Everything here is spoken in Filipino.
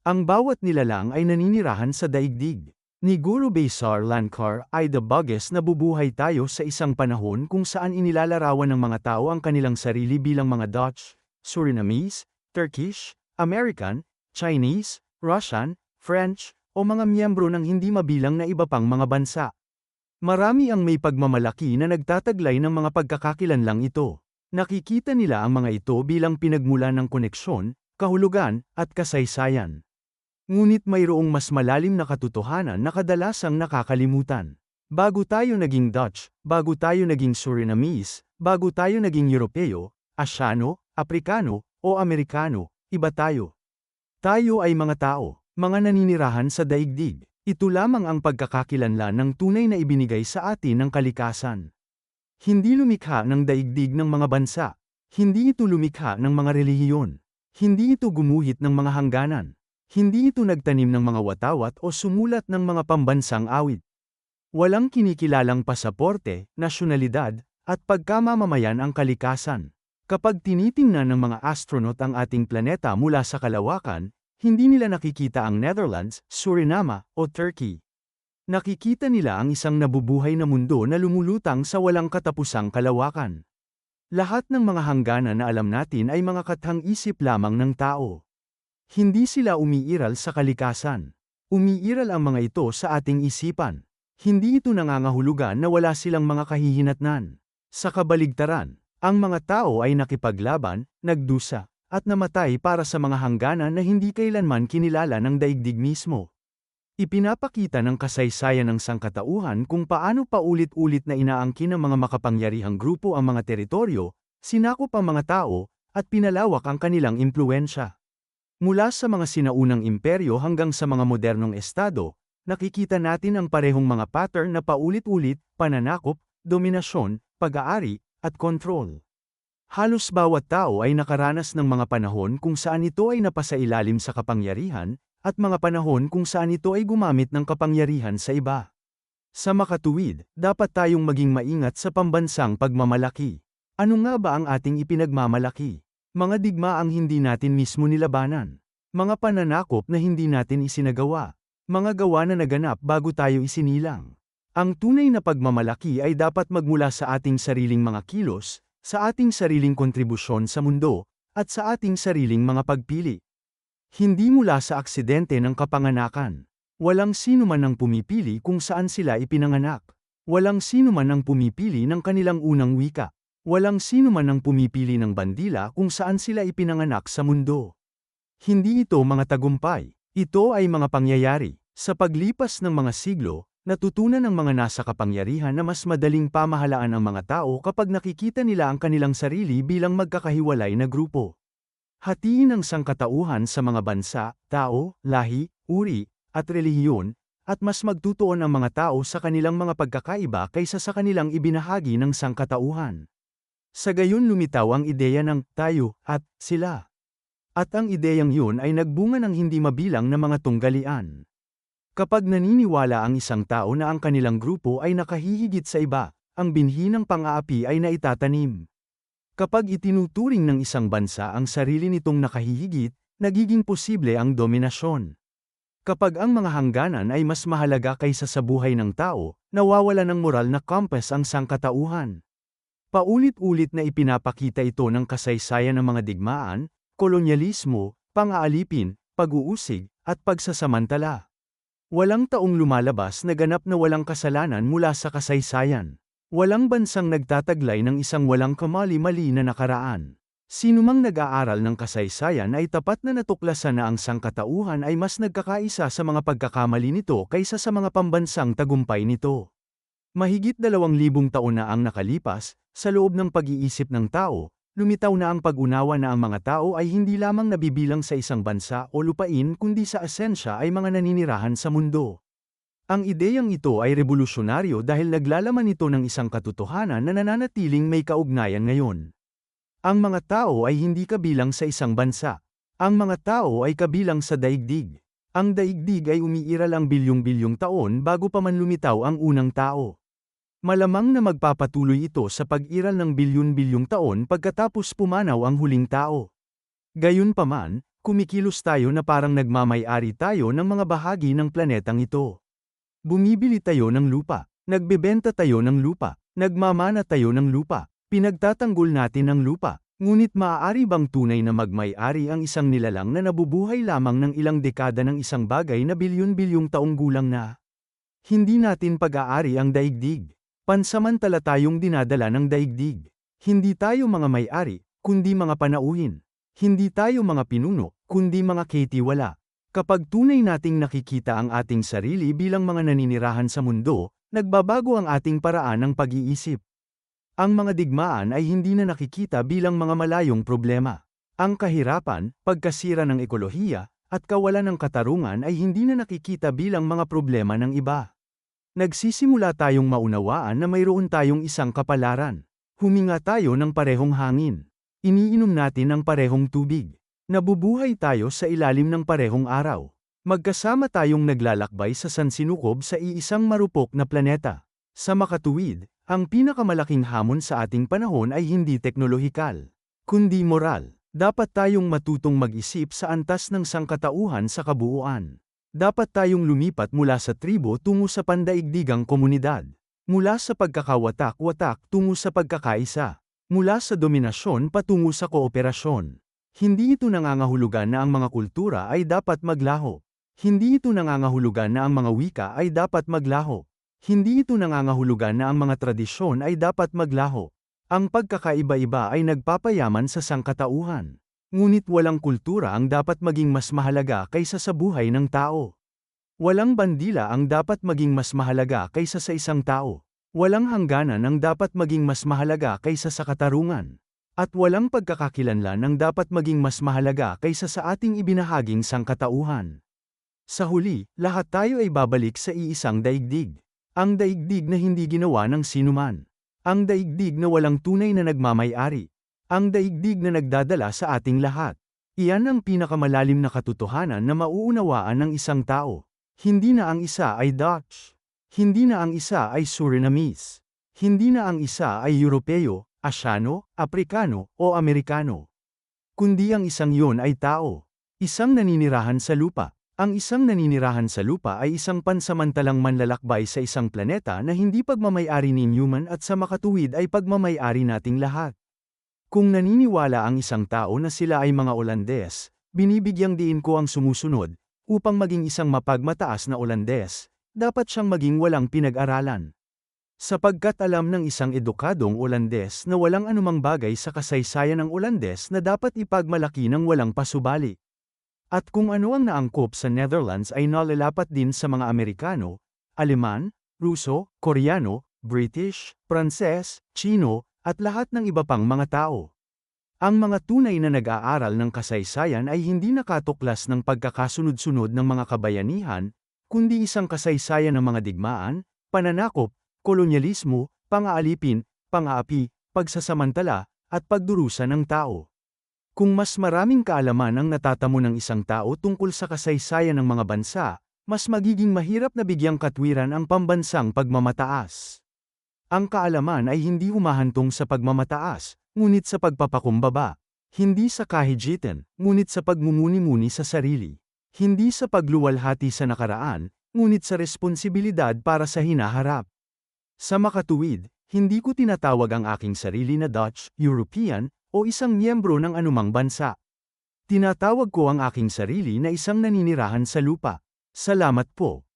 Ang bawat nilalang ay naninirahan sa daigdig. Ni Guru Besar Lankar ay the Buggis na bubuhay tayo sa isang panahon kung saan inilalarawan ng mga tao ang kanilang sarili bilang mga Dutch, Surinamese, Turkish, American, Chinese, Russian, French, o mga miyembro ng hindi mabilang na iba pang mga bansa. Marami ang may pagmamalaki na nagtataglay ng mga pagkakakilanlang ito. Nakikita nila ang mga ito bilang pinagmula ng koneksyon, kahulugan, at kasaysayan. Ngunit mayroong mas malalim na katotohanan na kadalasang nakakalimutan. Bago tayo naging Dutch, bago tayo naging Surinamese, bago tayo naging Europeo, Asyano, Aprikano, o Amerikano, iba tayo. Tayo ay mga tao, mga naninirahan sa daigdig. Ito lamang ang pagkakakilanlan ng tunay na ibinigay sa atin ng kalikasan. Hindi lumikha ng daigdig ng mga bansa. Hindi ito lumikha ng mga relihiyon. Hindi ito gumuhit ng mga hangganan. Hindi ito nagtanim ng mga watawat o sumulat ng mga pambansang awit. Walang kinikilalang pasaporte, nasyonalidad, at pagkamamamayan ang kalikasan. Kapag tinitingnan ng mga astronaut ang ating planeta mula sa kalawakan, hindi nila nakikita ang Netherlands, Suriname, o Turkey. Nakikita nila ang isang nabubuhay na mundo na lumulutang sa walang katapusang kalawakan. Lahat ng mga hangganan na alam natin ay mga kathang-isip lamang ng tao. Hindi sila umiiral sa kalikasan. Umiiral ang mga ito sa ating isipan. Hindi ito nangangahulugan na wala silang mga kahihinatnan. Sa kabaligtaran, ang mga tao ay nakipaglaban, nagdusa, at namatay para sa mga hangganan na hindi kailanman kinilala ng daigdig mismo. Ipinapakita ng kasaysayan ng sangkatauhan kung paano paulit-ulit na inaangkin ng mga makapangyarihang grupo ang mga teritoryo, sinakop ang mga tao, at pinalawak ang kanilang impluwensya. Mula sa mga sinaunang imperyo hanggang sa mga modernong estado, nakikita natin ang parehong mga pattern na paulit-ulit, pananakop, dominasyon, pag-aari, at kontrol. Halos bawat tao ay nakaranas ng mga panahon kung saan ito ay napasailalim sa kapangyarihan, at mga panahon kung saan ito ay gumamit ng kapangyarihan sa iba. Sa makatuwid, dapat tayong maging maingat sa pambansang pagmamalaki. Ano nga ba ang ating ipinagmamalaki? Mga digmaang hindi natin mismo nilabanan. Mga pananakop na hindi natin isinagawa. Mga gawa na naganap bago tayo isinilang. Ang tunay na pagmamalaki ay dapat magmula sa ating sariling mga kilos, sa ating sariling kontribusyon sa mundo, at sa ating sariling mga pagpili. Hindi mula sa aksidente ng kapanganakan. Walang sino man ang pumipili kung saan sila ipinanganak. Walang sino man ang pumipili ng kanilang unang wika. Walang sino man ang pumipili ng bandila kung saan sila ipinanganak sa mundo. Hindi ito mga tagumpay. Ito ay mga pangyayari. Sa paglipas ng mga siglo, natutunan ng mga nasa kapangyarihan na mas madaling pamahalaan ang mga tao kapag nakikita nila ang kanilang sarili bilang magkakahiwalay na grupo. Hatiin ang sangkatauhan sa mga bansa, tao, lahi, uri, at relihiyon, at mas magtutuon ang mga tao sa kanilang mga pagkakaiba kaysa sa kanilang ibinahagi ng sangkatauhan. Sa gayon lumitaw ang ideya ng tayo at sila. At ang ideyang yun ay nagbunga ng hindi mabilang na mga tunggalian. Kapag naniniwala ang isang tao na ang kanilang grupo ay nakahihigit sa iba, ang binhi ng pang-aapi ay naitatanim. Kapag itinuturing ng isang bansa ang sarili nitong nakahihigit, nagiging posible ang dominasyon. Kapag ang mga hangganan ay mas mahalaga kaysa sa buhay ng tao, nawawala ng moral na compass ang sangkatauhan. Paulit-ulit na ipinapakita ito ng kasaysayan ng mga digmaan, kolonyalismo, pang-aalipin, pag-uusig, at pagsasamantala. Walang taong lumalabas na ganap na walang kasalanan mula sa kasaysayan. Walang bansang nagtataglay ng isang walang kamali-mali na nakaraan. Sinumang nag-aaral ng kasaysayan ay tapat na natuklasan na ang sangkatauhan ay mas nagkakaisa sa mga pagkakamali nito kaysa sa mga pambansang tagumpay nito. Mahigit 2,000 taon na ang nakalipas, sa loob ng pag-iisip ng tao, lumitaw na ang pag-unawa na ang mga tao ay hindi lamang nabibilang sa isang bansa o lupain kundi sa esensya ay mga naninirahan sa mundo. Ang ideyang ito ay revolusyonaryo dahil naglalaman ito ng isang katotohanan na nananatiling may kaugnayan ngayon. Ang mga tao ay hindi kabilang sa isang bansa. Ang mga tao ay kabilang sa daigdig. Ang daigdig ay umiiral ang bilyong-bilyong taon bago pa man lumitaw ang unang tao. Malamang na magpapatuloy ito sa pag-iral ng bilyon-bilyong taon pagkatapos pumanaw ang huling tao. Gayunpaman, Kumikilos tayo na parang nagmamay-ari tayo ng mga bahagi ng planetang ito. Bumibili tayo ng lupa, nagbebenta tayo ng lupa, nagmamana tayo ng lupa, pinagtatanggol natin ang lupa. Ngunit maaari bang tunay na magmay-ari ang isang nilalang na nabubuhay lamang ng ilang dekada ng isang bagay na bilyon-bilyong taong gulang na? Hindi natin pag-aari ang daigdig. Pansamantala tayong dinadala ng daigdig. Hindi tayo mga may-ari, kundi mga panauhin. Hindi tayo mga pinuno, kundi mga ketiwala. Kapag tunay nating nakikita ang ating sarili bilang mga naninirahan sa mundo, nagbabago ang ating paraan ng pag-iisip. Ang mga digmaan ay hindi na nakikita bilang mga malayong problema. Ang kahirapan, pagkasira ng ekolohiya, at kawalan ng katarungan ay hindi na nakikita bilang mga problema ng iba. Nagsisimula tayong maunawaan na mayroon tayong isang kapalaran. Huminga tayo ng parehong hangin. Iniinom natin ang parehong tubig. Nabubuhay tayo sa ilalim ng parehong araw. Magkasama tayong naglalakbay sa sansinukob sa iisang marupok na planeta. Sa makatuwid, ang pinakamalaking hamon sa ating panahon ay hindi teknolohikal, kundi moral. Dapat tayong matutong mag-isip sa antas ng sangkatauhan sa kabuuan. Dapat tayong lumipat mula sa tribo tungo sa pandaigdigang komunidad. Mula sa pagkakawatak-watak tungo sa pagkakaisa. Mula sa dominasyon patungo sa kooperasyon. Hindi ito nangangahulugan na ang mga kultura ay dapat maglaho. Hindi ito nangangahulugan na ang mga wika ay dapat maglaho. Hindi ito nangangahulugan na ang mga tradisyon ay dapat maglaho. Ang pagkakaiba-iba ay nagpapayaman sa sangkatauhan. Ngunit walang kultura ang dapat maging mas mahalaga kaysa sa buhay ng tao. Walang bandila ang dapat maging mas mahalaga kaysa sa isang tao. Walang hangganan ang dapat maging mas mahalaga kaysa sa katarungan. At walang pagkakakilanlan ang dapat maging mas mahalaga kaysa sa ating ibinahaging sangkatauhan. Sa huli, lahat tayo ay babalik sa iisang daigdig. Ang daigdig na hindi ginawa ng sinuman. Ang daigdig na walang tunay na nagmamay-ari. Ang daigdig na nagdadala sa ating lahat. Iyan ang pinakamalalim na katotohanan na mauunawaan ng isang tao. Hindi na ang isa ay Dutch. Hindi na ang isa ay Surinamese. Hindi na ang isa ay Europeo, Asyano, Aprikano, o Amerikano. Kundi ang isang yun ay tao. Isang naninirahan sa lupa. Ang isang naninirahan sa lupa ay isang pansamantalang manlalakbay sa isang planeta na hindi pagmamay-ari ni Newman at sa makatuwid ay pagmamay-ari nating lahat. Kung naniniwala ang isang tao na sila ay mga Olandes, binibigyang diin ko ang sumusunod, upang maging isang mapagmataas na Olandes, dapat siyang maging walang pinag-aralan. Sapagkat alam ng isang edukadong Olandes na walang anumang bagay sa kasaysayan ng Olandes na dapat ipagmalaki ng walang pasubali. At kung ano ang naangkop sa Netherlands ay nalalapat din sa mga Amerikano, Aleman, Ruso, Koreano, British, Pranses, Chino, at lahat ng iba pang mga tao. Ang mga tunay na nag-aaral ng kasaysayan ay hindi nakatuklas ng pagkakasunod-sunod ng mga kabayanihan, kundi isang kasaysayan ng mga digmaan, pananakop, kolonyalismo, pang-aalipin, pang-aapi, pagsasamantala, at pagdurusa ng tao. Kung mas maraming kaalaman ang natatamo ng isang tao tungkol sa kasaysayan ng mga bansa, mas magiging mahirap na bigyang katwiran ang pambansang pagmamataas. Ang kaalaman ay hindi humahantong sa pagmamataas, ngunit sa pagpapakumbaba. Hindi sa kahijitan, ngunit sa pagmumuni-muni sa sarili. Hindi sa pagluwalhati sa nakaraan, ngunit sa responsibilidad para sa hinaharap. Sa makatuwid, hindi ko tinatawag ang aking sarili na Dutch, European, o isang miyembro ng anumang bansa. Tinatawag ko ang aking sarili na isang naninirahan sa lupa. Salamat po.